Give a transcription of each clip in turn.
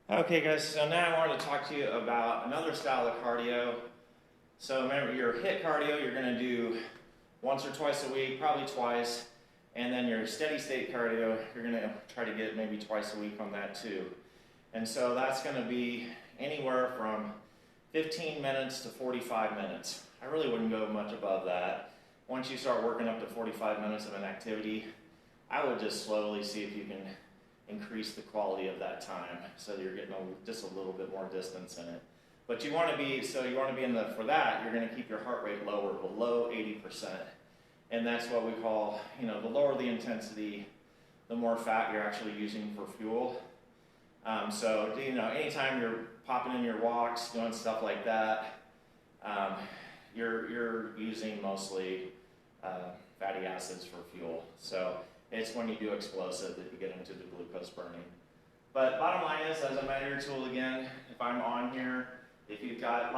Okay, guys, so now I wanted to talk to you about another style of cardio. So remember, your HIIT cardio, you're going to do once or twice a week, probably twice. And then your steady state cardio, you're going to try to get maybe twice a week on that too. And so that's going to be anywhere from 15 minutes to 45 minutes. I really wouldn't go much above that. Once you start working up to 45 minutes of an activity, I would just slowly see if you can increase the quality of that time so that you're getting just a little bit more distance in it. But you want to be, for that, you're going to keep your heart rate lower, below 80%. And that's what we call, the lower the intensity, the more fat you're actually using for fuel. Anytime you're popping in your walks, doing stuff like that, you're using mostly fatty acids for fuel. So it's when you do explosive that you get into the glucose burning. But bottom line is, as I measure your tool again, if I'm on here, if you've got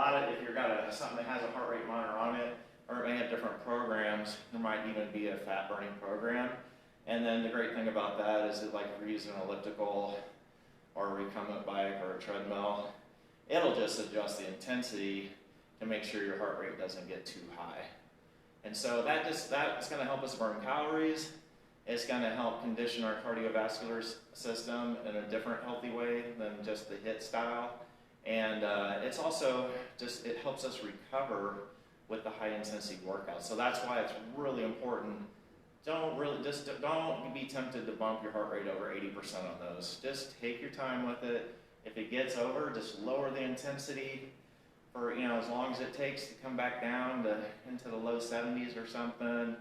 something that has a heart rate monitor on it, or it may have different programs, there might even be a fat burning program. And then the great thing about that is that, like, if you're using an elliptical or a recumbent bike or a treadmill, it'll just adjust the intensity to make sure your heart rate doesn't get too high. And so that's going to help us burn calories. It's going to help condition our cardiovascular system in a different healthy way than just the HIIT style. And it's also it helps us recover with the high intensity workouts. So that's why it's really important. Don't be tempted to bump your heart rate over 80% on those. Just take your time with it. If it gets over, just lower the intensity for as long as it takes to come back down into the low 70s or something.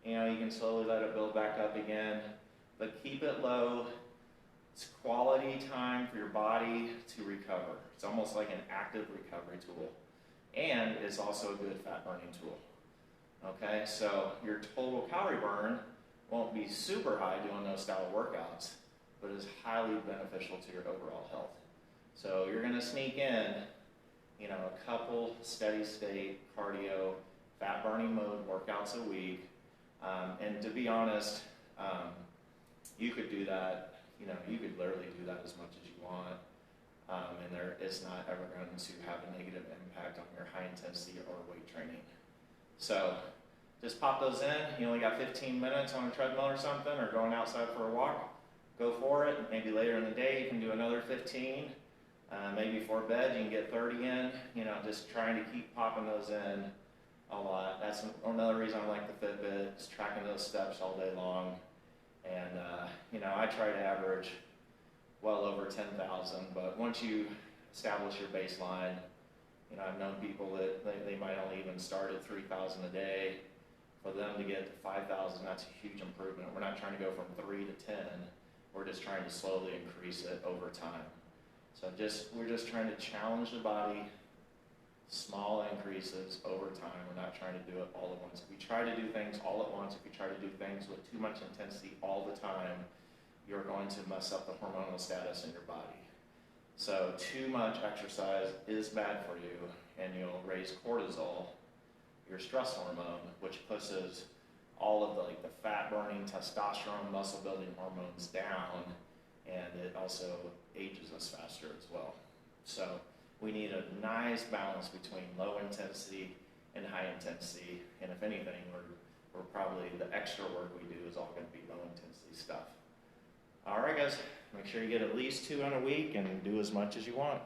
You can slowly let it build back up again, but keep it low. It's quality time for your body to recover. It's almost like an active recovery tool, and it's also a good fat burning tool. Okay, so your total calorie burn won't be super high doing those style of workouts, but is highly beneficial to your overall health. So you're going to sneak in, a couple steady state cardio, fat burning mode workouts a week. And to be honest, you could do that, you could literally do that as much as you want. And it's not ever going to have a negative impact on your high intensity or weight training. So just pop those in. You only got 15 minutes on a treadmill or something, or going outside for a walk. Go for it. Maybe later in the day you can do another 15. Maybe before bed you can get 30 in. Just trying to keep popping those in a lot. That's another reason I like the Fitbit, is tracking those steps all day long. And I try to average well over 10,000, but once you establish your baseline, I've known people that they might only even start at 3,000 a day. For them to get to 5,000, that's a huge improvement. We're not trying to go from 3 to 10. We're just trying to slowly increase it over time. So we're just trying to challenge the body, small increases over time. We're not trying to do it all at once. If you try to do things all at once, if you try to do things with too much intensity all the time, you're going to mess up the hormonal status in your body. So too much exercise is bad for you, and you'll raise cortisol, your stress hormone, which pushes all of the fat burning, testosterone, muscle building hormones down, and it also ages us faster as well. So we need a nice balance between low intensity and high intensity, and if anything, we're probably, the extra work we do is all going to be low intensity stuff. All right, guys, make sure you get at least 2 in a week and do as much as you want.